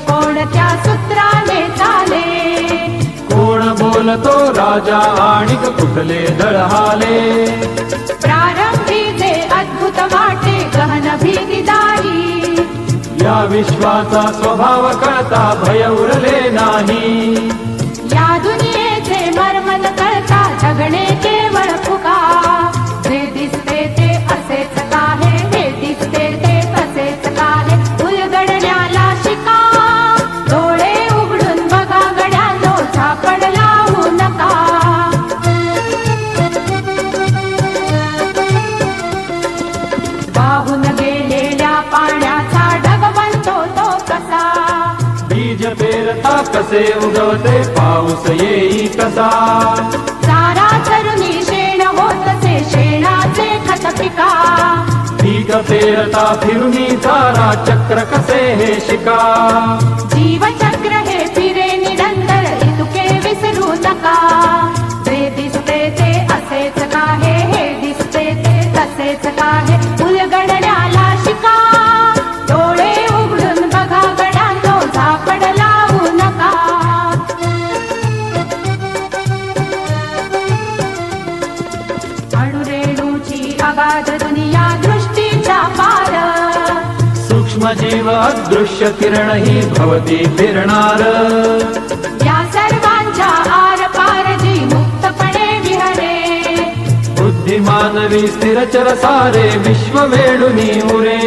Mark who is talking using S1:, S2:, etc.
S1: कोणत्या सूत्राने चाले?
S2: कोण बोलतो राजा आणिक कुठले दळहाले?
S1: प्रारंभी जे अद्भुत वाटे गहन भीतीदायी,
S2: या विश्वाचा स्वभाव कळता भय उरले नाही.
S1: या दुनियेचे मर्म न कळता जगणे केवळ फुका. जे दिसते ते असेच काहे, हे दिसते ते असेच काहे, उलगडण्याला शिका. डोळे उघडून बघा गड्यानो, झापड लावू नका. वाहून गेलेल्या पाण्याचा ढग बनतो तो कसा?
S2: बीज पेरता कसे उगवते पाऊस येई कसा?
S1: चारा चरुनी शेण होतसे शेणाचे खत पिका.
S2: पीक पेरता फिरुनी चारा चक्र कसे हे शिका?
S1: जीवचक्र हे फिरे निरंतर, इतके विसरू नका. जे दिसते ते असेच काहे, हे दिसते ते तसेच काहे, उलगडण्याला शिका. डोळे उघडून बघा गड्यांनो, झापड लावू नका. अणुरेणूची अगाध दुनिया दृष्टीच्या पार,
S2: सूक्ष्म जीव अदृश्य किरण ही भवती फिरणार.
S1: या सर्वांच्या आर पार जी मुक्तपणे विहरे.
S2: बुद्धिमानवी स्थिरचर सारे विश्व वेडुनी उरे.